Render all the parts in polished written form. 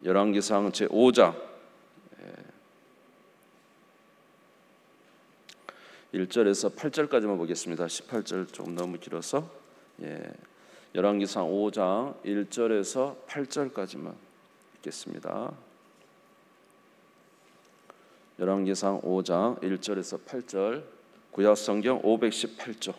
열왕기상 제5장 1절에서 8절까지만 보겠습니다. 18절 조금 너무 길어서 열왕기상 5장 1절에서 8절까지만 읽겠습니다. 열왕기상 5장 1절에서 8절, 구약성경 518조,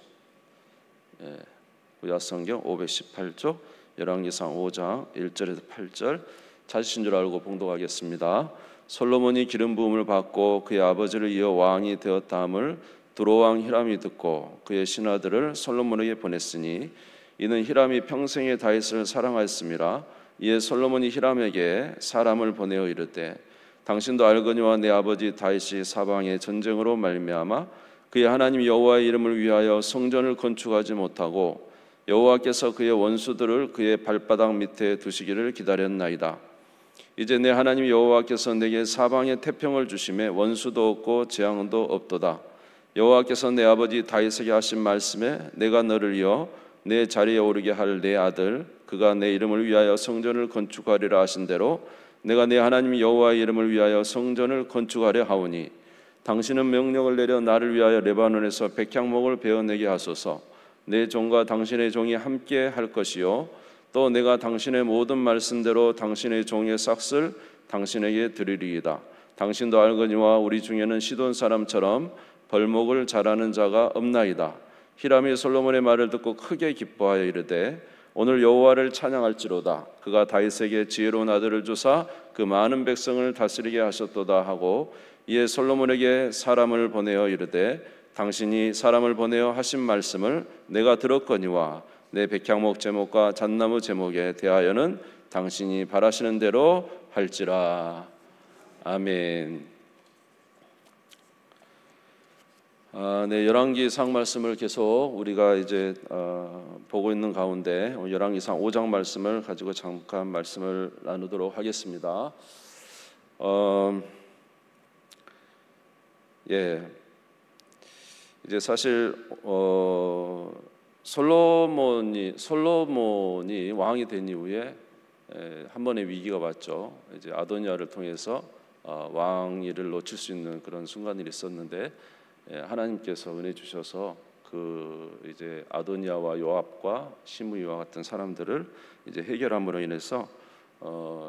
구약성경 518조, 열왕기상 5장 1절에서 8절 찾으신 줄 알고 봉독하겠습니다. 솔로몬이 기름 부음을 받고 그의 아버지를 이어 왕이 되었다함을 두로왕 히람이 듣고 그의 신하들을 솔로몬에게 보냈으니 이는 히람이 평생에 다윗을 사랑하였음이라. 이에 솔로몬이 히람에게 사람을 보내어 이르되 당신도 알거니와 내 아버지 다윗이 사방의 전쟁으로 말미암아 그의 하나님 여호와의 이름을 위하여 성전을 건축하지 못하고 여호와께서 그의 원수들을 그의 발바닥 밑에 두시기를 기다렸나이다. 이제 내 하나님 여호와께서 내게 사방에 태평을 주심에 원수도 없고 재앙도 없도다. 여호와께서 내 아버지 다윗에게 하신 말씀에 내가 너를 이어 내 자리에 오르게 할 내 아들 그가 내 이름을 위하여 성전을 건축하리라 하신 대로 내가 내 하나님 여호와의 이름을 위하여 성전을 건축하려 하오니 당신은 명령을 내려 나를 위하여 레바논에서 백향목을 베어내게 하소서. 내 종과 당신의 종이 함께 할 것이요 또 내가 당신의 모든 말씀대로 당신의 종의 삭슬 당신에게 드리리이다. 당신도 알거니와 우리 중에는 시돈 사람처럼 벌목을 잘하는 자가 없나이다. 히람이 솔로몬의 말을 듣고 크게 기뻐하여 이르되 오늘 여호와를 찬양할지로다. 그가 다윗에게 지혜로운 아들을 주사 그 많은 백성을 다스리게 하셨도다 하고 이에 솔로몬에게 사람을 보내어 이르되 당신이 사람을 보내어 하신 말씀을 내가 들었거니와 내 백향목 제목과 잣나무 제목에 대하여는 당신이 바라시는 대로 할지라. 아멘. 열왕기상 말씀을 계속 우리가 이제 보고 있는 가운데 열왕기상 5장 말씀을 가지고 잠깐 말씀을 나누도록 하겠습니다. 이제 사실 솔로몬이 왕이 된 이후에 한 번의 위기가 왔죠. 이제 아도니아를 통해서 왕위를 놓칠 수 있는 그런 순간이 있었는데 하나님께서 은혜 주셔서 그 이제 아도니아와 요압과 시므이와 같은 사람들을 이제 해결함으로 인해서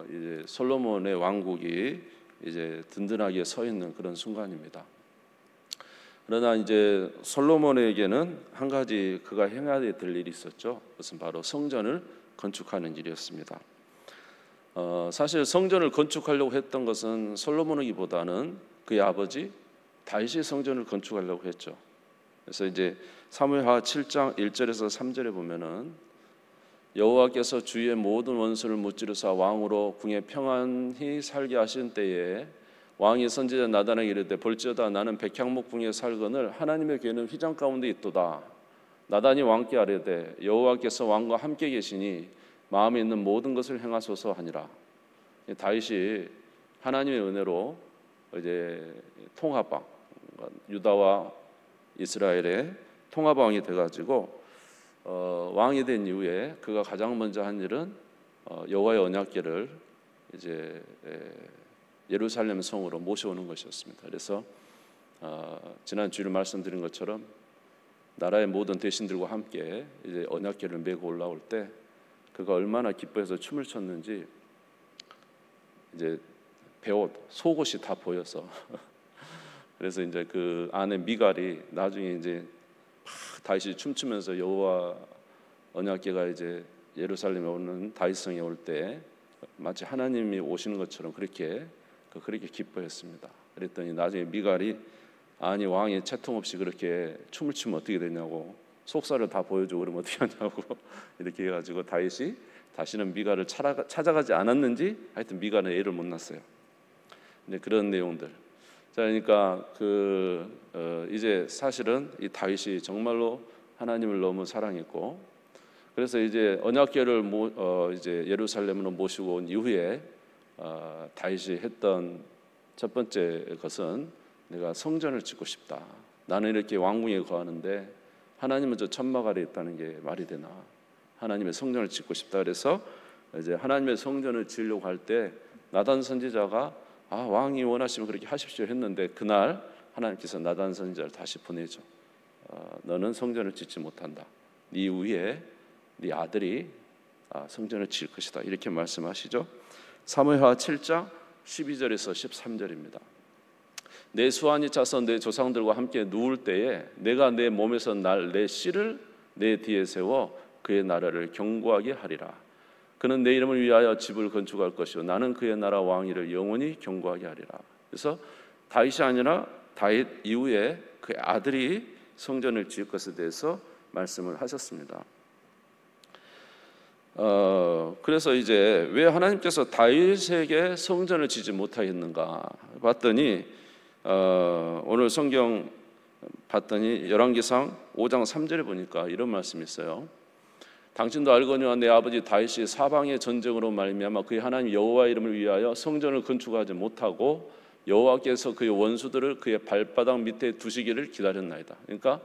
이제 솔로몬의 왕국이 이제 든든하게 서 있는 그런 순간입니다. 그러나 이제 솔로몬에게는 한 가지 그가 행해야 될 일이 있었죠. 그것은 바로 성전을 건축하는 일이었습니다. 사실 성전을 건축하려고 했던 것은 솔로몬이기보다는 그의 아버지 다윗이 성전을 건축하려고 했죠. 그래서 이제 사무엘하 7장 1절에서 3절에 보면은 여호와께서 주의 모든 원수를 무찌르사 왕으로 궁에 평안히 살게 하신 때에 왕이 선지자 나단에게 이르되 볼지어다 나는 백향목 궁에 살거늘 하나님의 괴는 휘장 가운데 있도다. 나단이 왕께 아뢰되 여호와께서 왕과 함께 계시니 마음에 있는 모든 것을 행하소서 하니라. 다윗이 하나님의 은혜로 이제 통합왕, 유다와 이스라엘의 통합왕이 돼가지고 왕이 된 이후에 그가 가장 먼저 한 일은 여호와의 언약궤를 이제 예루살렘 성으로 모셔오는 것이었습니다. 그래서 지난 주일 말씀드린 것처럼 나라의 모든 대신들과 함께 이제 언약궤를 메고 올라올 때 그가 얼마나 기뻐해서 춤을 췄는지 이제 베옷, 속옷이 다 보여서 그래서 이제 그 아내 미갈이 나중에 이제 다윗이 춤추면서 여호와 언약궤가 이제 예루살렘에 오는 다윗성에 올 때 마치 하나님이 오시는 것처럼 그렇게 기뻐했습니다. 그랬더니 나중에 미갈이 아니 왕이 채통 없이 그렇게 춤을 추면 어떻게 되냐고 속살을 다 보여줘 그러면 어떻게 하냐고 이렇게 해가지고 다윗이 다시는 미갈을 찾아가지 않았는지 하여튼 미갈은 애를 못 낳았어요. 이제 그런 내용들. 자, 그러니까 이제 사실은 이 다윗이 정말로 하나님을 너무 사랑했고, 그래서 이제 언약궤를 이제 예루살렘으로 모시고 온 이후에 다윗이 했던 첫 번째 것은 내가 성전을 짓고 싶다. 나는 이렇게 왕궁에 거하는데 하나님은 저 천막 아래 있다는 게 말이 되나? 하나님의 성전을 짓고 싶다. 그래서 이제 하나님의 성전을 지으려고 할 때 나단 선지자가 왕이 원하시면 그렇게 하십시오 했는데 그날 하나님께서 나단 선지자를 다시 보내죠. 너는 성전을 짓지 못한다. 네 위에 네 아들이 성전을 지을 것이다. 이렇게 말씀하시죠. 사무엘하 7장 12절에서 13절입니다. 내 수완이 차서 내 조상들과 함께 누울 때에 내가 내 몸에서 날 내 씨를 내 뒤에 세워 그의 나라를 견고하게 하리라. 그는 내 이름을 위하여 집을 건축할 것이요 나는 그의 나라 왕위를 영원히 견고하게 하리라. 그래서 다윗이 아니라 다윗 이후에 그의 아들이 성전을 지을 것에 대해서 말씀을 하셨습니다. 그래서 이제 왜 하나님께서 다윗에게 성전을 짓지 못하겠는가 봤더니 오늘 성경 봤더니 열왕기상 5장 3절에 보니까 이런 말씀이 있어요. 당신도 알거니와 내 아버지 다윗이 사방의 전쟁으로 말미암아 그의 하나님 여호와 이름을 위하여 성전을 건축하지 못하고 여호와께서 그의 원수들을 그의 발바닥 밑에 두시기를 기다렸나이다. 그러니까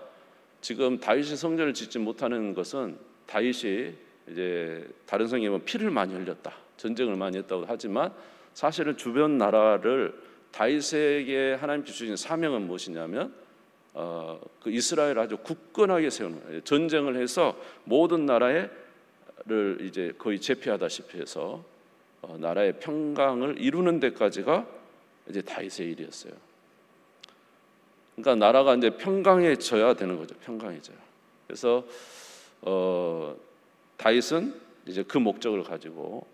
지금 다윗이 성전을 짓지 못하는 것은 다윗이 이제 다른 성경에 피를 많이 흘렸다, 전쟁을 많이 했다고 하지만 사실은 주변 나라를 다윗에게 하나님께 주신 사명은 무엇이냐면 그 이스라엘 아주 굳건하게 세우는 거예요. 전쟁을 해서 모든 나라를 이제 거의 제패하다시피 해서 나라의 평강을 이루는 데까지가 이제 다윗의 일이었어요. 그러니까 나라가 이제 평강해져야 되는 거죠. 평강해져야. 그래서 다윗은 이제 그 목적을 가지고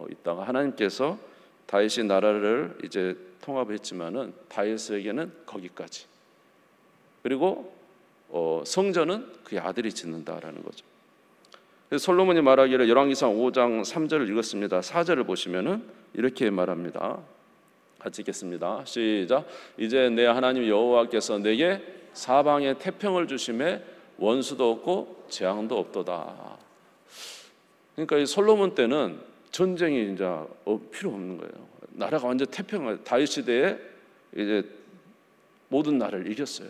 있다가 하나님께서 다윗이 나라를 이제 통합했지만은 다윗에게는 거기까지. 그리고 성전은 그의 아들이 짓는다라는 거죠. 그래서 솔로몬이 말하기를 열왕기상 5장 3절을 읽었습니다. 4절을 보시면은 이렇게 말합니다. 같이 읽겠습니다. 시작. 이제 내 하나님 여호와께서 내게 사방에 태평을 주심에 원수도 없고 재앙도 없도다. 그러니까 이 솔로몬 때는 전쟁이 이제 필요 없는 거예요. 나라가 완전 태평한 다윗 시대에 이제 모든 나라를 이겼어요.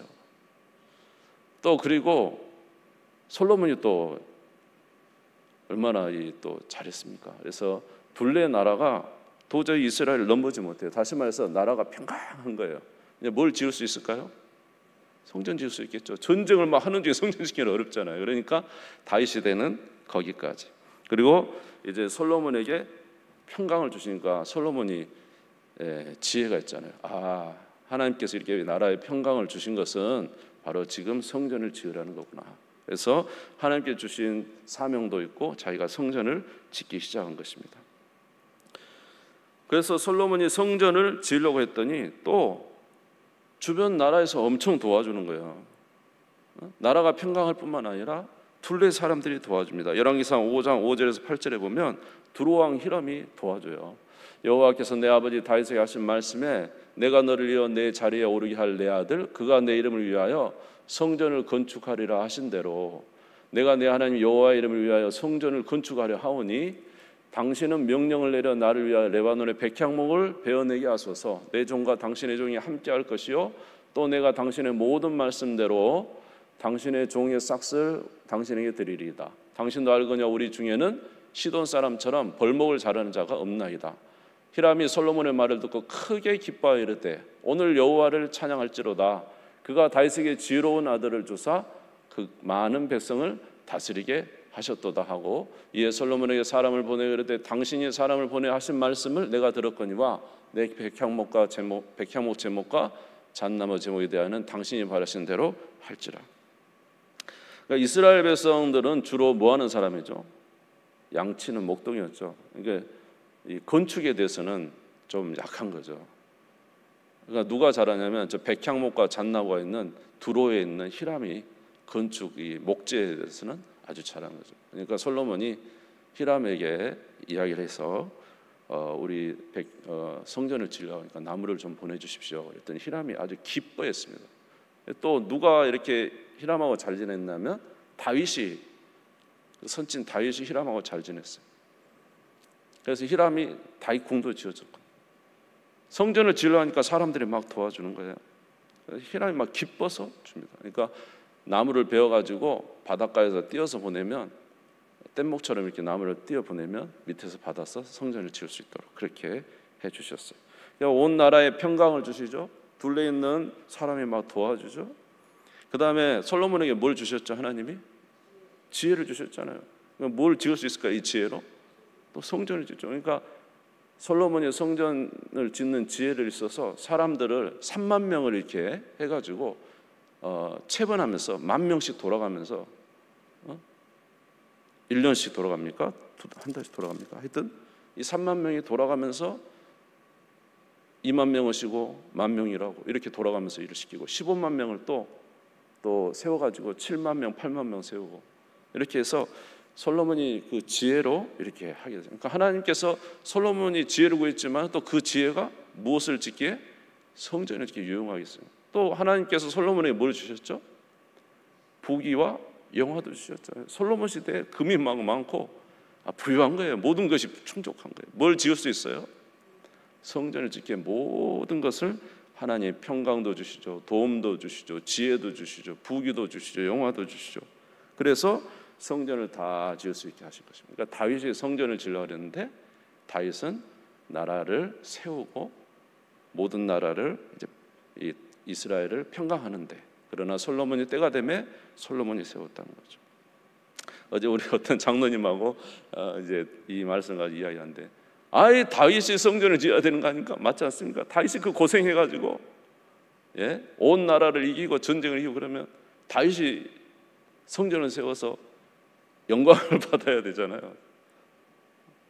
또 그리고 솔로몬이 또 얼마나 또 잘했습니까? 그래서 둘레 나라가 도저히 이스라엘을 넘보지 못해요. 다시 말해서 나라가 평강한 거예요. 이제 뭘 지을 수 있을까요? 성전 지을 수 있겠죠. 전쟁을 막 하는 중에 성전 짓기는 어렵잖아요. 그러니까 다윗 시대는 거기까지. 그리고 이제 솔로몬에게 평강을 주시니까 솔로몬이 지혜가 있잖아요. 하나님께서 이렇게 나라에 평강을 주신 것은 바로 지금 성전을 지으라는 거구나. 그래서 하나님께 주신 사명도 있고 자기가 성전을 짓기 시작한 것입니다. 그래서 솔로몬이 성전을 지으려고 했더니 또 주변 나라에서 엄청 도와주는 거예요. 나라가 평강할 뿐만 아니라 둘레 사람들이 도와줍니다. 열왕기상 5장 5절에서 8절에 보면 두로왕 히람이 도와줘요. 여호와께서 내 아버지 다윗에게 하신 말씀에 내가 너를 이어 내 자리에 오르게 할 내 아들 그가 내 이름을 위하여 성전을 건축하리라 하신 대로 내가 내 하나님 여호와의 이름을 위하여 성전을 건축하려 하오니 당신은 명령을 내려 나를 위하여 레바논의 백향목을 베어내게 하소서. 내 종과 당신의 종이 함께할 것이요 또 내가 당신의 모든 말씀대로 당신의 종의 싹을 당신에게 드리리이다. 당신도 알거냐 우리 중에는 시돈 사람처럼 벌목을 자르는 자가 없나이다. 히람이 솔로몬의 말을 듣고 크게 기뻐하여 이르되 오늘 여호와를 찬양할지로다. 그가 다윗에게 지혜로운 아들을 주사 그 많은 백성을 다스리게 하셨도다 하고 이에 솔로몬에게 사람을 보내 이르되 당신이 사람을 보내 하신 말씀을 내가 들었거니와 내 백향목 제목과 잣나무 제목에 대하여는 당신이 바라신 대로 할지라. 그러니까 이스라엘 백성들은 주로 뭐 하는 사람이죠? 양치는 목동이었죠. 그러니까 이 건축에 대해서는 좀 약한 거죠. 그러니까 누가 잘하냐면 저 백향목과 잣나무가 있는 두로에 있는 히람이 건축 이 목재에 대해서는 아주 잘한 거죠. 그러니까 솔로몬이 히람에게 이야기를 해서 우리 성전을 지으려고 하니까 나무를 좀 보내주십시오. 그랬더니 히람이 아주 기뻐했습니다. 또 누가 이렇게 히람하고 잘 지냈냐면 다윗이 선친 다윗이 히람하고 잘 지냈어요. 그래서 히람이 다윗 궁도 지어줬고 성전을 지으려고 하니까 사람들이 막 도와주는 거예요. 히람이 막 기뻐서 줍니다. 그러니까 나무를 베어가지고 바닷가에서 띄어서 보내면 뗏목처럼 이렇게 나무를 띄어 보내면 밑에서 받아서 성전을 지을 수 있도록 그렇게 주셨어요. 온 나라에 평강을 주시죠. 둘레 있는 사람이 막 도와주죠. 그 다음에 솔로몬에게 뭘 주셨죠? 하나님이 지혜를 주셨잖아요. 뭘 지을 수 있을까? 이 지혜로 또 성전을 짓죠. 그러니까 솔로몬이 성전을 짓는 지혜를 있어서 사람들을 3만 명을 이렇게 해가지고 체분하면서 10,000명씩 돌아가면서 1년씩 돌아갑니까? 한 달씩 돌아갑니까? 하여튼 이 3만 명이 돌아가면서 2만 명을 쉬고 10,000명이라고 이렇게 돌아가면서 일을 시키고 15만 명을 또 세워가지고 7만 명, 8만 명 세우고 이렇게 해서 솔로몬이 그 지혜로 이렇게 하게 됐어요. 그러니까 하나님께서 솔로몬이 지혜를 구했지만 또 그 지혜가 무엇을 짓기에 성전을 이렇게 유용하겠어요. 또 하나님께서 솔로몬에게 뭘 주셨죠? 부귀와 영화도 주셨잖아요. 솔로몬 시대에 금이 많고 부유한 거예요. 모든 것이 충족한 거예요. 뭘 지을 수 있어요? 성전을 짓기에 모든 것을 하나님 평강도 주시죠, 도움도 주시죠, 지혜도 주시죠, 부귀도 주시죠, 영화도 주시죠. 그래서 성전을 다 지을 수 있게 하신 것입니다. 그러니까 다윗이 성전을 지으려고 했는데 다윗은 나라를 세우고 모든 나라를 이제 이스라엘을 평강하는데, 그러나 솔로몬이 때가 되면 솔로몬이 세웠다는 거죠. 어제 우리 어떤 장로님하고 이제 이 말씀을 가지고 이야기하는데, 아예 다윗이 성전을 지어야 되는 거 아닙니까? 맞지 않습니까? 다윗이 그 고생해가지고 온 나라를 이기고 전쟁을 이기고 그러면 다윗이 성전을 세워서 영광을 받아야 되잖아요.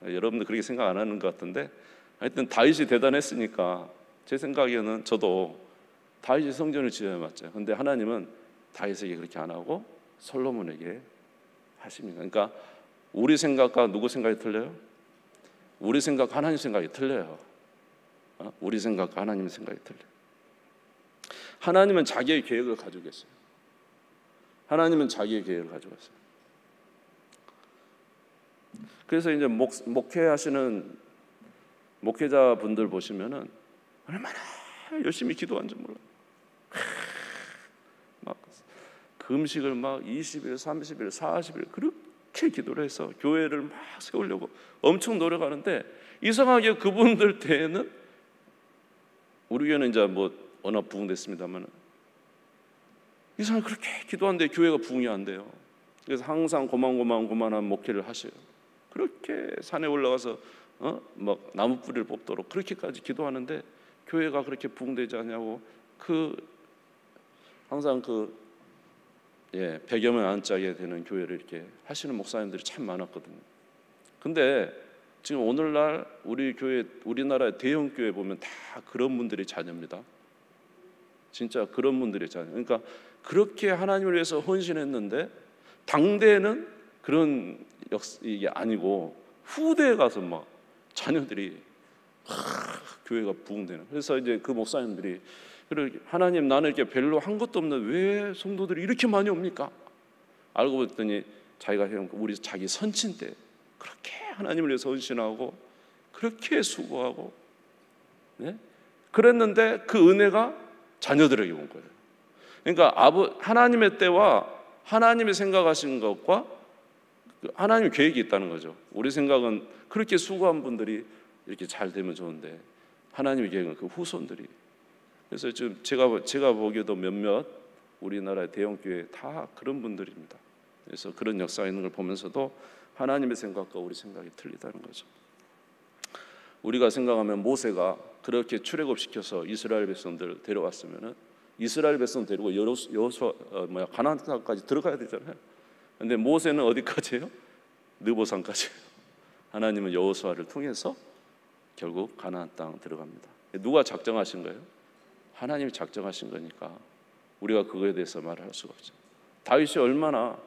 여러분들 그렇게 생각 안 하는 것 같은데, 하여튼 다윗이 대단했으니까 제 생각에는 저도 다윗이 성전을 지어야 맞죠. 근데 하나님은 다윗에게 그렇게 안 하고 솔로몬에게 하십니다. 그러니까 우리 생각과 누구 생각이 틀려요? 우리 생각, 하나님 생각이 틀려요. 우리 생각과 하나님의 생각이 틀려요. 하나님은 자기의 계획을 가지고 계세요. 하나님은 자기의 계획을 가지고 있어요. 그래서 이제 목회하시는 목회자분들 보시면은 얼마나 열심히 기도하는지 몰라요. 막 금식을 막 20일, 30일, 40일 그렇게 기도를 해서 교회를 막 세우려고 엄청 노력하는데, 이상하게 그분들 때에는, 우리 교회는 이제 뭐 워낙 부흥됐습니다만, 이상하게 그렇게 기도하는데 교회가 부흥이 안 돼요. 그래서 항상 고만고만한 목회를 하셔요. 그렇게 산에 올라가서 막 나무 뿌리를 뽑도록 그렇게까지 기도하는데 교회가 그렇게 부흥되지 않냐고, 항상 100여 명 안짝에 되는 교회를 이렇게 하시는 목사님들이 참 많았거든요. 근데 지금 오늘날 우리 교회, 우리나라의 대형 교회 보면 다 그런 분들이 자녀입니다. 진짜 그런 분들이 자녀. 그러니까 그렇게 하나님을 위해서 헌신했는데 당대에는 그런 이게 아니고 후대에 가서 막 자녀들이 교회가 부흥되는. 그래서 이제 그 목사님들이, 하나님, 나는 이렇게 별로 한 것도 없는데 왜 성도들이 이렇게 많이 옵니까? 알고 봤더니 자기가 우리 자기 선친 때 그렇게 하나님을 위해서 헌신하고 그렇게 수고하고 그랬는데 그 은혜가 자녀들에게 온 거예요. 그러니까 하나님의 때와 하나님이 생각하신 것과 하나님의 계획이 있다는 거죠. 우리 생각은 그렇게 수고한 분들이 이렇게 잘 되면 좋은데 하나님의 계획은 그 후손들이. 그래서 지금 제가 보기에도 몇몇 우리나라의 대형 교회 다 그런 분들입니다. 그래서 그런 역사가 있는 걸 보면서도 하나님의 생각과 우리 생각이 틀리다는 거죠. 우리가 생각하면 모세가 그렇게 출애굽시켜서 이스라엘 백성들을 데려왔으면은 이스라엘 백성 데리고 가나안 땅까지 들어가야 되잖아요. 근데 모세는 어디까지예요? 느보산까지예요. 하나님은 여호수아를 통해서 결국 가나안 땅 들어갑니다. 누가 작정하신 거예요? 하나님이 작정하신 거니까 우리가 그거에 대해서 말을 할 수가 없죠. 다윗이 얼마나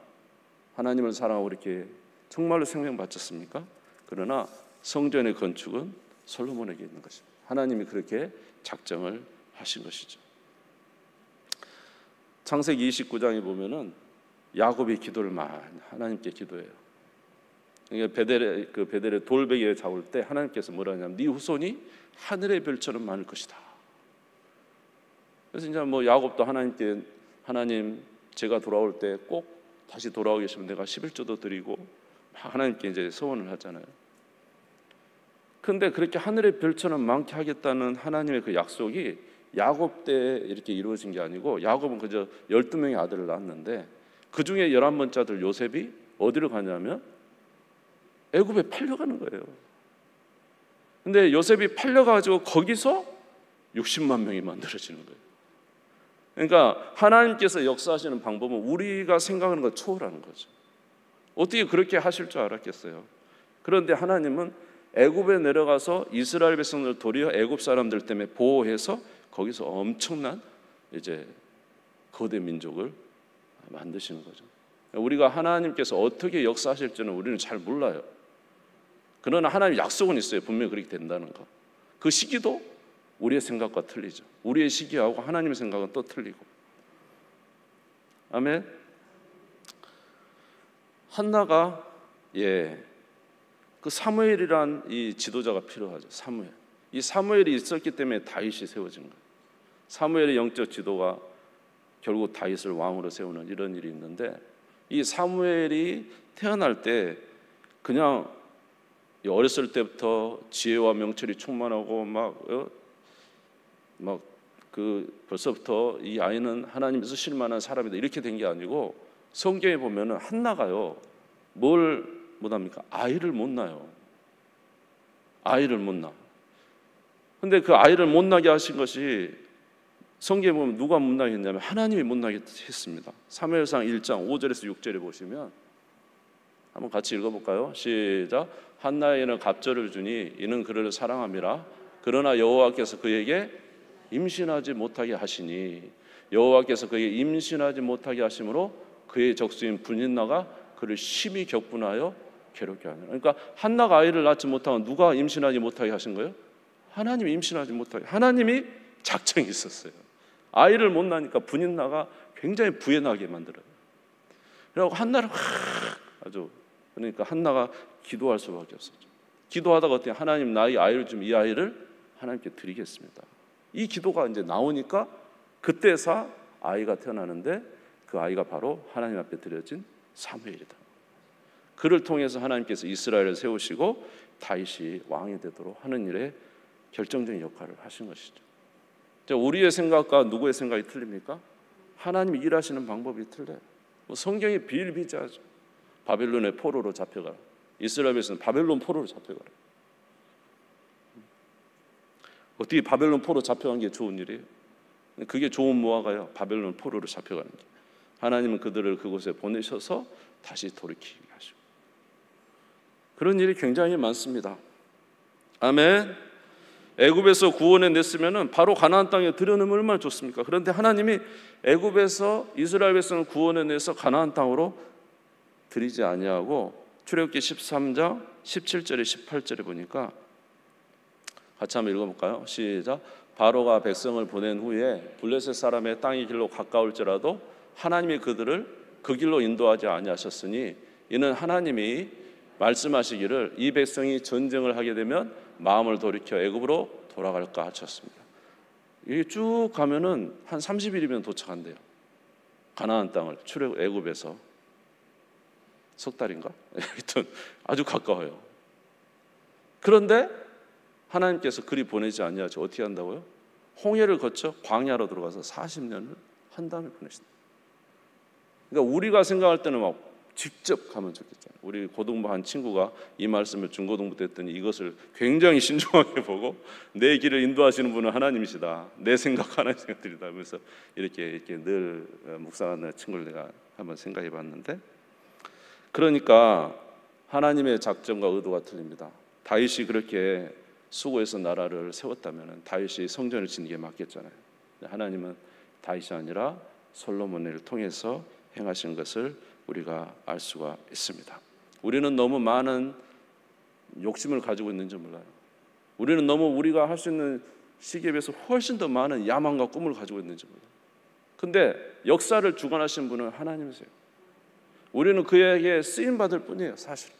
하나님을 사랑하고 이렇게 정말로 생명 바쳤습니까? 그러나 성전의 건축은 솔로몬에게 있는 것입니다. 하나님이 그렇게 작정을 하신 것이죠. 창세기 29장에 보면은 야곱이 기도를 많이 하나님께 기도해요. 그러니까 베델의 돌베개에 잡을 때 하나님께서 뭐라 하냐면 네 후손이 하늘의 별처럼 많을 것이다. 그래서 이제 뭐 야곱도 하나님께, 하나님, 제가 돌아올 때 꼭 다시 돌아오게 계시면 내가 11조도 드리고 하나님께 이제 소원을 하잖아요. 근데 그렇게 하늘의 별처럼 많게 하겠다는 하나님의 그 약속이 야곱 때 이렇게 이루어진 게 아니고, 야곱은 그저 12명의 아들을 낳았는데 그 중에 11번째 아들 요셉이 어디로 가냐면 애굽에 팔려가는 거예요. 근데 요셉이 팔려가지고 거기서 60만 명이 만들어지는 거예요. 그러니까 하나님께서 역사하시는 방법은 우리가 생각하는 것 초월하는 거죠. 어떻게 그렇게 하실 줄 알았겠어요? 그런데 하나님은 애굽에 내려가서 이스라엘 백성들 도리어 애굽 사람들 때문에 보호해서 거기서 엄청난 이제 거대 민족을 만드시는 거죠. 우리가 하나님께서 어떻게 역사하실지는 우리는 잘 몰라요. 그러나 하나님 약속은 있어요. 분명히 그렇게 된다는 거. 그 시기도 우리의 생각과 틀리죠. 우리의 시기하고 하나님의 생각은 또 틀리고. 아멘. 한나가 그 사무엘이란 이 지도자가 필요하죠. 사무엘. 이 사무엘이 있었기 때문에 다윗이 세워진 거예요. 사무엘의 영적 지도가 결국 다윗을 왕으로 세우는 이런 일이 있는데, 이 사무엘이 태어날 때 그냥 어렸을 때부터 지혜와 명철이 충만하고 벌써부터 이 아이는 하나님이 쓰실 만한 사람이다 이렇게 된 게 아니고, 성경에 보면은 한나가요 뭘 못합니까? 아이를 못 낳아요. 아이를 못 낳아. 근데 그 아이를 못 나게 하신 것이 성경에 보면 누가 못 나게 했냐면 하나님이 못 나게 했습니다. 사무엘상 1장 5절에서 6절에 보시면 한번 같이 읽어볼까요? 시작. 한나에게는 갑절을 주니 이는 그를 사랑함이라. 그러나 여호와께서 그에게 임신하지 못하게 하시니, 여호와께서 그에게 임신하지 못하게 하심으로 그의 적수인 분인나가 그를 심히 격분하여 괴롭게 하느라. 그러니까 한나가 아이를 낳지 못하면 누가 임신하지 못하게 하신 거예요? 하나님이 임신하지 못하게. 하나님이 작정이 있었어요. 아이를 못 낳으니까 분인나가 굉장히 부연하게 만들어요. 그리고 한나를 그러니까 한나가 기도할 수밖에 없었죠. 기도하다가 어떻게 하나님 나의 아이를 좀 이 아이를 하나님께 드리겠습니다. 이 기도가 이제 나오니까 그때서 아이가 태어나는데 그 아이가 바로 하나님 앞에 드려진 사무엘이다. 그를 통해서 하나님께서 이스라엘을 세우시고 다윗이 왕이 되도록 하는 일에 결정적인 역할을 하신 것이죠. 우리의 생각과 누구의 생각이 틀립니까? 하나님이 일하시는 방법이 틀려요. 성경이 비일비재하죠. 바벨론의 포로로 잡혀가라. 이스라엘에서는 바벨론 포로로 잡혀가라. 어떻게 바벨론 포로 잡혀간 게 좋은 일이에요? 그게 좋은 무화과예요. 바벨론 포로로 잡혀가는 게. 하나님은 그들을 그곳에 보내셔서 다시 돌이키게 하시고. 그런 일이 굉장히 많습니다. 아멘. 애굽에서 구원해 냈으면은 바로 가나안 땅에 들여놓으면 얼마나 좋습니까? 그런데 하나님이 애굽에서 이스라엘 백성을 구원해 내서 가나안 땅으로 들이지 아니하고, 출애굽기 13장 17절에 18절에 보니까 같이 한번 읽어볼까요? 시작. 바로가 백성을 보낸 후에 블레셋 사람의 땅의 길로 가까울지라도 하나님이 그들을 그 길로 인도하지 아니하셨으니, 이는 하나님이 말씀하시기를 이 백성이 전쟁을 하게 되면 마음을 돌이켜 애굽으로 돌아갈까 하셨습니다. 이게 쭉 가면은 한 30일이면 도착한대요. 가나안 땅을 애굽에서 석 달인가? 하여튼 아주 가까워요. 그런데 하나님께서 그리 보내지 아니하죠. 어떻게 한다고요? 홍해를 거쳐 광야로 들어가서 40년을 한 다음에 보내신다. 그러니까 우리가 생각할 때는 막 직접 가면 좋겠잖아요. 우리 고등부 한 친구가 이 말씀을 중고등부 때 했더니 이것을 굉장히 신중하게 보고, 내 길을 인도하시는 분은 하나님이시다. 내 생각 하나님 생각들이다 하면서 이렇게 늘 묵상하는 친구를 내가 한번 생각해 봤는데, 그러니까 하나님의 작정과 의도가 틀립니다. 다윗이 그렇게 수고해서 나라를 세웠다면 다윗이 성전을 짓는 게 맞겠잖아요. 하나님은 다윗이 아니라 솔로몬을 통해서 행하신 것을 우리가 알 수가 있습니다. 우리는 너무 많은 욕심을 가지고 있는지 몰라요. 우리는 너무 우리가 할 수 있는 시기에 비해서 훨씬 더 많은 야망과 꿈을 가지고 있는지 몰라요. 근데 역사를 주관하신 분은 하나님이세요. 우리는 그에게 쓰임받을 뿐이에요, 사실.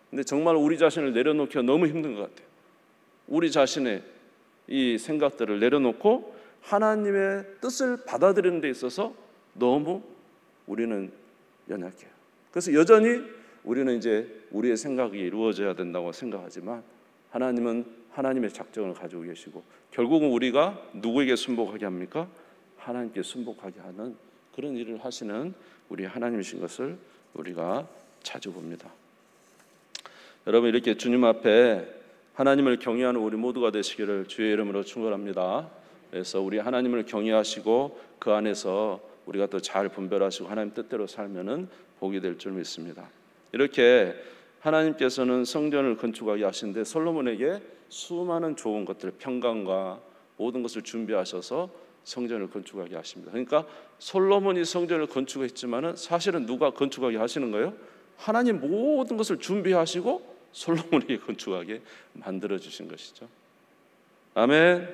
근데 정말 우리 자신을 내려놓기가 너무 힘든 것 같아요. 우리 자신의 이 생각들을 내려놓고 하나님의 뜻을 받아들이는 데 있어서 너무 우리는 연약해요. 그래서 여전히 우리는 이제 우리의 생각이 이루어져야 된다고 생각하지만, 하나님은 하나님의 작정을 가지고 계시고 결국은 우리가 누구에게 순복하게 합니까? 하나님께 순복하게 하는 그런 일을 하시는 우리 하나님이신 것을 우리가 자주 봅니다. 여러분, 이렇게 주님 앞에 하나님을 경외하는 우리 모두가 되시기를 주의 이름으로 축원합니다. 그래서 우리 하나님을 경외하시고 그 안에서 우리가 또 잘 분별하시고 하나님 뜻대로 살면은 복이 될 줄 믿습니다. 이렇게 하나님께서는 성전을 건축하게 하신데 솔로몬에게 수많은 좋은 것들, 평강과 모든 것을 준비하셔서 성전을 건축하게 하십니다. 그러니까 솔로몬이 성전을 건축했지만은 사실은 누가 건축하게 하시는 거예요? 하나님 모든 것을 준비하시고 솔로몬에게 건축하게 만들어 주신 것이죠. 아멘.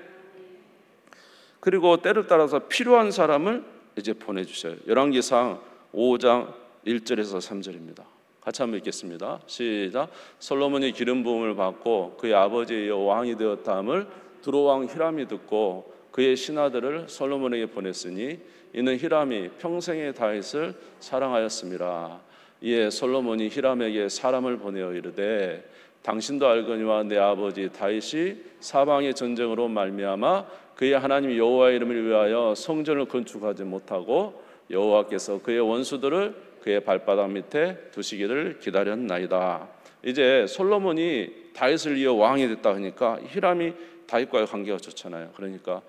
그리고 때를 따라서 필요한 사람을 이제 보내주셔요. 열왕기상 5장 1절에서 3절입니다. 같이 한번 읽겠습니다. 시작. 솔로몬이 기름 부음을 받고 그의 아버지에 이어 왕이 되었다함을 두로왕 히람이 듣고 그의 신하들을 솔로몬에게 보냈으니 이는 히람이 평생에 다윗을 사랑하였습니다. 이에 솔로몬이 히람에게 사람을 보내어 이르되 당신도 알거니와 내 아버지 다윗이 사방의 전쟁으로 말미암아 그의 하나님 여호와의 이름을 위하여 성전을 건축하지 못하고 여호와께서 그의 원수들을 그의 발바닥 밑에 두시기를 기다렸나이다. 이제 솔로몬이 다윗을 이어 왕이 됐다 하니까 히람이 다윗과의 관계가 좋잖아요. 그러니까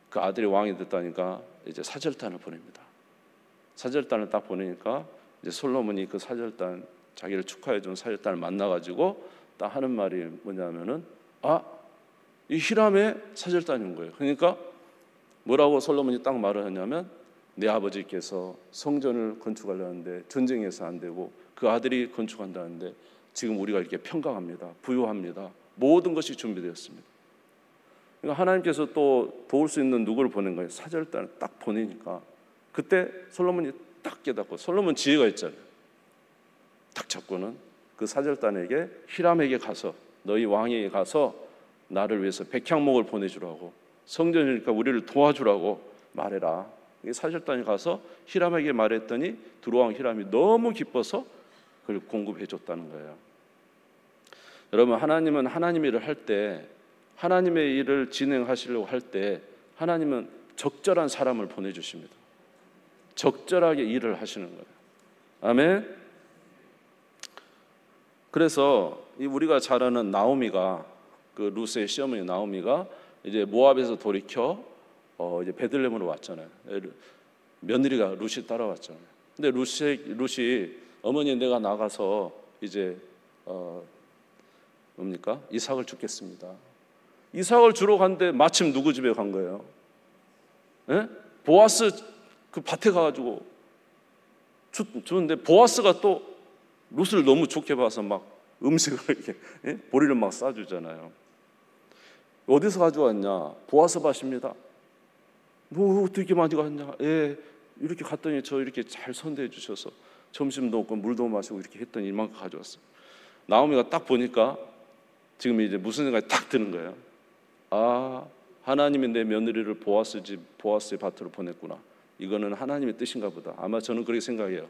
그 아들이 왕이 됐다니까 이제 사절단을 보냅니다. 사절단을 딱 보내니까 이제 솔로몬이 그 사절단, 자기를 축하해 준 사절단을 만나가지고 딱 하는 말이 뭐냐면은 이 히람의 사절단인 거예요. 그러니까 뭐라고 솔로몬이 딱 말을 하냐면 내 아버지께서 성전을 건축하려는데 전쟁에서 안 되고 그 아들이 건축한다는데 지금 우리가 이렇게 평강합니다. 부유합니다. 모든 것이 준비되었습니다. 그러니까 하나님께서 또 도울 수 있는 누구를 보낸 거예요? 사절단을 딱 보내니까 그때 솔로몬이 딱 깨닫고, 솔로몬 지혜가 있잖아요. 딱 잡고는 그 사절단에게 히람에게 가서 너희 왕에게 가서 나를 위해서 백향목을 보내주라고, 성전이니까 우리를 도와주라고 말해라. 사절단이 가서 히람에게 말했더니 두로왕 히람이 너무 기뻐서 그걸 공급해 줬다는 거예요. 여러분, 하나님은 하나님의 일을 할 때, 하나님의 일을 진행하시려고 할 때 하나님은 적절한 사람을 보내주십니다. 적절하게 일을 하시는 거예요. 아멘. 그래서 우리가 잘 아는 나오미가, 그 루스의 시어머니 나오미가 이제 모압에서 돌이켜 이제 베들레헴으로 왔잖아요. 며느리가 룻이 따라왔잖아요. 근데 룻이 어머니 내가 나가서 이제 뭡니까? 이삭을 주겠습니다. 이삭을 주러 갔는데 마침 누구 집에 간 거예요? 예? 보아스 그 밭에 가가지고 주는데 보아스가 또 룻을 너무 좋게 봐서 막 음식을 이렇게 보리를 막 싸주잖아요. 어디서 가져왔냐? 보아스 밭입니다. 뭐 어떻게 많이 갔냐? 이렇게 갔더니 저 이렇게 잘 선대해 주셔서 점심도 먹고 물도 마시고 이렇게 했더니 이만큼 가져왔어요. 나오미가 딱 보니까 지금 이제 무슨 생각이 딱 드는 거예요. 하나님이 내 며느리를 보아스의 밭으로 보냈구나. 이거는 하나님의 뜻인가 보다. 아마 저는 그렇게 생각해요.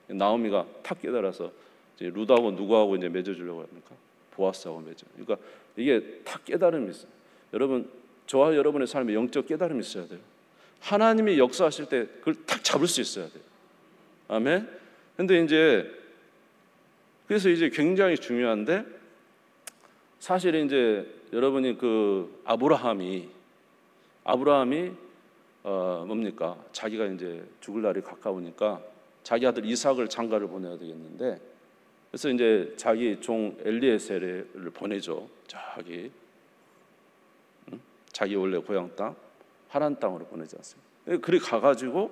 나오미가 탁 깨달아서 이제 룻하고 누구하고 이제 맺어주려고 합니까? 보아스하고 맺어. 그러니까 이게 탁 깨달음이 있어요. 여러분, 저와 여러분의 삶에 영적 깨달음이 있어야 돼요. 하나님이 역사하실 때 그걸 탁 잡을 수 있어야 돼요. 아멘. 근데 이제 그래서 이제 굉장히 중요한데, 사실 이제 여러분이 그 아브라함이 뭡니까? 자기가 이제 죽을 날이 가까우니까 자기 아들 이삭을 장가를 보내야 되겠는데, 그래서 이제 자기 종 엘리에셀을 보내죠. 자기 원래 고향 땅 하란 땅으로 보내지 않습니까? 그리 가가지고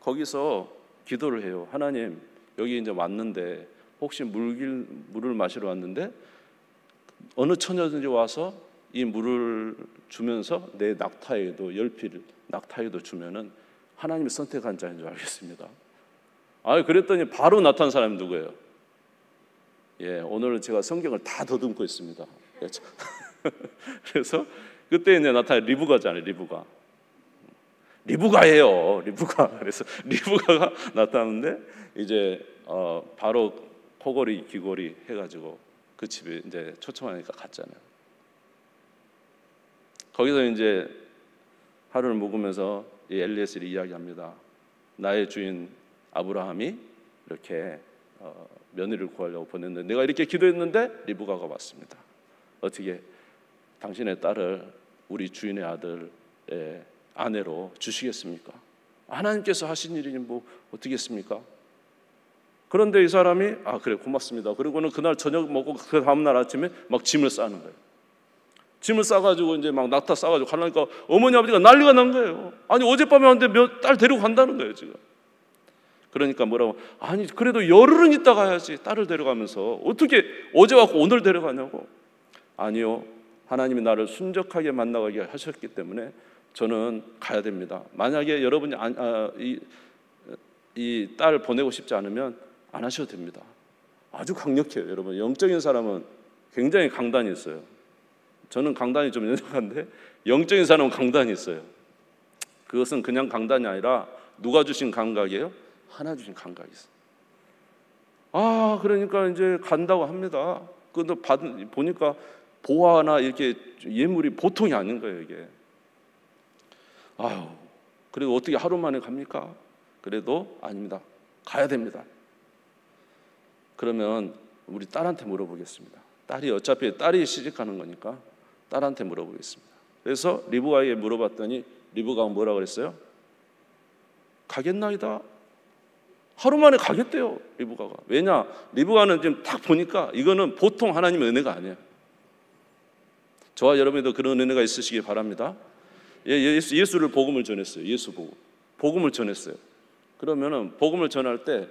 거기서 기도를 해요. 하나님, 여기 이제 왔는데 혹시 물을 마시러 왔는데 어느 처녀든지 와서 이 물을 주면서 내 낙타에도 열필 낙타에도 주면은 하나님이 선택한 자인 줄 알겠습니다. 그랬더니 바로 나타난 사람이 누구예요? 오늘은 제가 성경을 다 더듬고 있습니다. 그래서 그때 이제 나타난 리브가잖아요. 리브가예요. 그래서 리브가가 나타났는데 이제 바로 코골이 귀골이 해가지고 그 집에 이제 초청하니까 갔잖아요. 거기서 이제 하루를 묵으면서 이 엘리에셀이 이야기합니다. 나의 주인 아브라함이 이렇게 며느리를 구하려고 보냈는데 내가 이렇게 기도했는데 리브가가 왔습니다. 어떻게 당신의 딸을 우리 주인의 아들의 아내로 주시겠습니까? 하나님께서 하신 일이니 뭐 어떻겠습니까? 그런데 이 사람이 그래 고맙습니다. 그리고는 그날 저녁 먹고 그 다음날 아침에 막 짐을 싸는 거예요. 짐을 싸가지고 이제 막 낙타 싸가지고 가려니까 어머니 아버지가 난리가 난 거예요. 아니 어젯밤에 왔는데 딸 데리고 간다는 거예요 지금. 그러니까 뭐라고, 아니 그래도 열흘은 있다 가야지 딸을 데려가면서 어떻게 어제 왔고 오늘 데려가냐고. 아니요, 하나님이 나를 순적하게 만나게 하셨기 때문에 저는 가야 됩니다. 만약에 여러분이 이 딸 보내고 싶지 않으면 안 하셔도 됩니다. 아주 강력해요. 여러분, 영적인 사람은 굉장히 강단이 있어요. 저는 강단이 좀 연약한데 영적인 사람은 강단이 있어요. 그것은 그냥 강단이 아니라 누가 주신 감각이에요? 하나 주신 감각이 있어요. 그러니까 이제 간다고 합니다. 근데 보니까 보화나 이렇게 예물이 보통이 아닌 거예요 이게. 그래도 어떻게 하루 만에 갑니까? 그래도 아닙니다. 가야 됩니다. 그러면 우리 딸한테 물어보겠습니다. 어차피 딸이 시집가는 거니까 딸한테 물어보겠습니다. 그래서 리브가에게 물어봤더니 리브가가 뭐라 그랬어요? 가겠나이다. 하루 만에 가겠대요 리브가가. 왜냐? 리브가는 지금 딱 보니까 이거는 보통 하나님의 은혜가 아니에요. 저와 여러분도 그런 은혜가 있으시기 바랍니다. 예수를 복음을 전했어요. 예수 복음을 전했어요. 그러면은 복음을 전할 때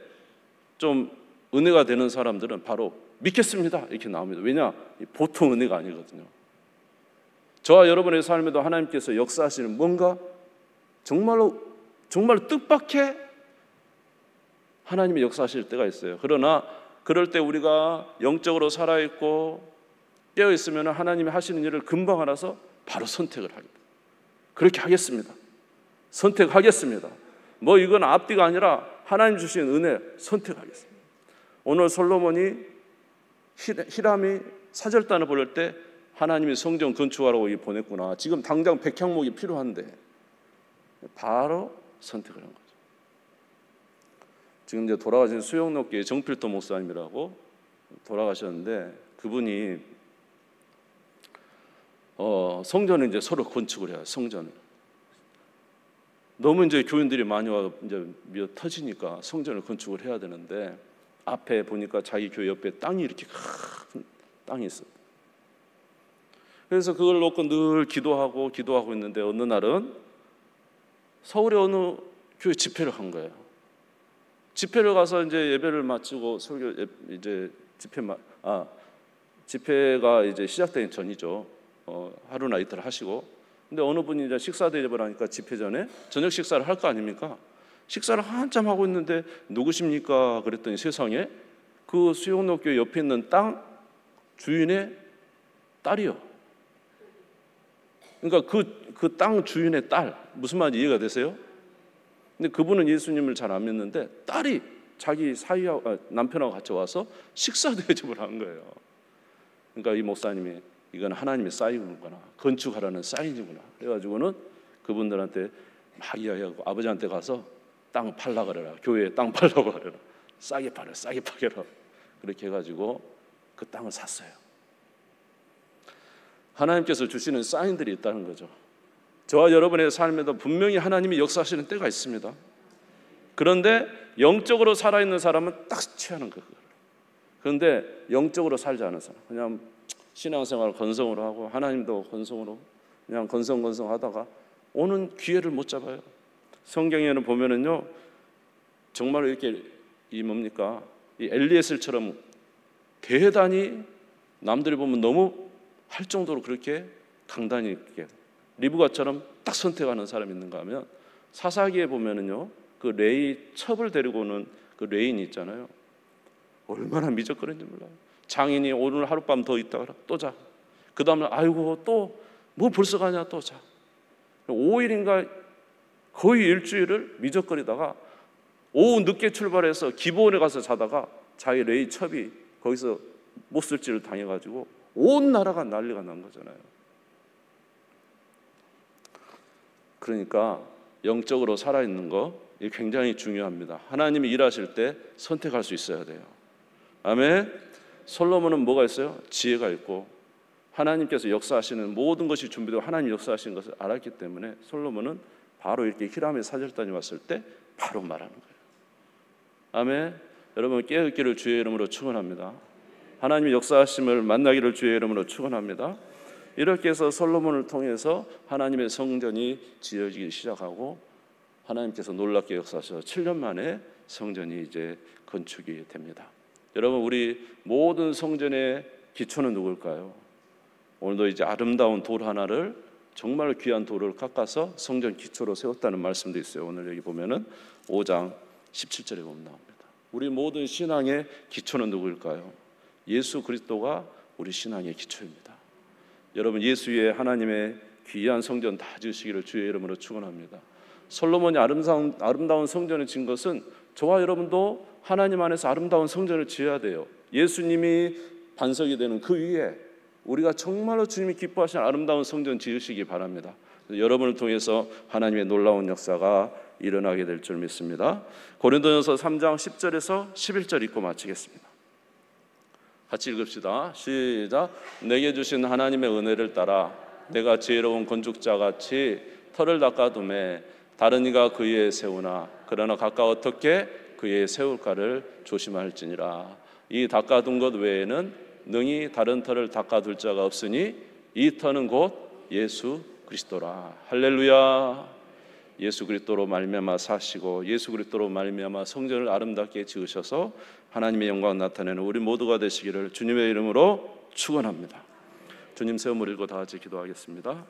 좀 은혜가 되는 사람들은 바로 믿겠습니다 이렇게 나옵니다. 왜냐? 보통 은혜가 아니거든요. 저와 여러분의 삶에도 하나님께서 역사하시는 뭔가 정말로 뜻밖의 하나님이 역사하실 때가 있어요. 그러나 그럴 때 우리가 영적으로 살아있고 깨어있으면 하나님이 하시는 일을 금방 알아서 바로 선택을 하겠다. 그렇게 하겠습니다. 선택하겠습니다. 이건 앞뒤가 아니라 하나님 주신 은혜 선택하겠습니다. 오늘 솔로몬이 히람이 사절단을 보낼 때 하나님이 성전 건축하라고 보냈구나. 지금 당장 백향목이 필요한데 바로 선택을 한 거죠. 지금 이제 돌아가신 수영록교회 정필도 목사님이라고 돌아가셨는데 그분이 성전을 이제 서로 건축을 해요. 성전을 너무 이제 교인들이 많이 와 이제 미어 터지니까 성전을 건축을 해야 되는데 앞에 보니까 자기 교회 옆에 땅이 이렇게 큰 땅이 있어요. 그래서 그걸 놓고 늘 기도하고 있는데 어느 날은 서울에 어느 교회 집회를 한 거예요. 집회를 가서 이제 예배를 마치고 설교 이제 집회가 이제 시작되기 전이죠. 하루나 이틀 하시고. 근데 어느 분이 이제 식사 대접을 하니까 집회 전에 저녁 식사를 할 거 아닙니까? 식사를 한참 하고 있는데 누구십니까? 그랬더니 세상에 그 수영록교회 옆에 있는 땅 주인의 딸이요. 그러니까 그 땅 주인의 딸, 무슨 말인지 이해가 되세요? 근데 그분은 예수님을 잘 안 믿는데 딸이 자기 남편하고 같이 와서 식사 대접을 한 거예요. 그러니까 이 목사님이 이건 하나님의 사인이구나, 건축하라는 사인이구나. 그래가지고는 그분들한테 막 이야기하고 아버지한테 가서 땅 팔라 그래라, 교회에 땅 팔라고 그래라, 싸게 팔아라, 싸게 파게라. 그렇게 해가지고 그 땅을 샀어요. 하나님께서 주시는 사인들이 있다는 거죠. 저와 여러분의 삶에도 분명히 하나님이 역사하시는 때가 있습니다. 그런데 영적으로 살아있는 사람은 딱 취하는 거예요. 그런데 영적으로 살지 않은 사람, 그냥 신앙생활을 건성으로 하고 하나님도 건성으로 그냥 건성 하다가 오는 기회를 못 잡아요. 성경에는 보면은요, 정말 이렇게 이 엘리에셀처럼 대단히 남들이 보면 너무 할 정도로 그렇게 강단이 있게 리브가처럼 딱 선택하는 사람이 있는가 하면 사사기에 보면은요, 그 레이 첩을 데리고 오는 그 레인이 있잖아요. 얼마나 미적거리는지 몰라요. 장인이 오늘 하룻밤 더 있다가 또 자. 그 다음날 아이고 또 뭐 벌써 가냐 또 자. 5일인가 거의 일주일을 미적거리다가 오후 늦게 출발해서 기브온에 가서 자다가 자기 레이 첩이 거기서 못쓸지를 당해가지고 온 나라가 난리가 난 거잖아요. 그러니까 영적으로 살아있는 거 이게 굉장히 중요합니다. 하나님이 일하실 때 선택할 수 있어야 돼요. 아멘. 솔로몬은 뭐가 있어요? 지혜가 있고 하나님께서 역사하시는 모든 것이 준비되고 하나님 역사하시는 것을 알았기 때문에 솔로몬은 바로 이렇게 히람의 사절단이 왔을 때 바로 말하는 거예요. 아멘. 여러분 깨어있기를 주의 이름으로 축원합니다. 하나님의 역사하심을 만나기를 주의 이름으로 축원합니다. 이렇게 해서 솔로몬을 통해서 하나님의 성전이 지어지기 시작하고 하나님께서 놀랍게 역사하셔서 7년 만에 성전이 이제 건축이 됩니다. 여러분 우리 모든 성전의 기초는 누굴까요? 오늘도 이제 아름다운 돌 하나를 정말 귀한 돌을 깎아서 성전 기초로 세웠다는 말씀도 있어요. 오늘 여기 보면은 5장 17절에 보면 나옵니다. 우리 모든 신앙의 기초는 누구일까요? 예수 그리스도가 우리 신앙의 기초입니다. 여러분 예수 위에 하나님의 귀한 성전 다 지으시기를 주의 이름으로 축원합니다. 솔로몬이 아름다운 성전을 지은 것은 저와 여러분도 하나님 안에서 아름다운 성전을 지어야 돼요. 예수님이 반석이 되는 그 위에 우리가 정말로 주님이 기뻐하시는 아름다운 성전 지으시기 바랍니다. 여러분을 통해서 하나님의 놀라운 역사가 일어나게 될 줄 믿습니다. 고린도전서 3장 10절에서 11절 읽고 마치겠습니다. 같이 읽읍시다. 시작. 내게 주신 하나님의 은혜를 따라 내가 지혜로운 건축자같이 터를 닦아두매 다른 이가 그 위에 세우나 그러나 각각 어떻게 그 위에 세울까를 조심할지니라. 이 닦아둔 것 외에는 능히 다른 터를 닦아둘 자가 없으니 이 터는 곧 예수 그리스도라. 할렐루야. 예수 그리스도로 말미암아 사시고 예수 그리스도로 말미암아 성전을 아름답게 지으셔서 하나님의 영광 나타내는 우리 모두가 되시기를 주님의 이름으로 축원합니다. 주님 새 몸을 읽고 다 같이 기도하겠습니다.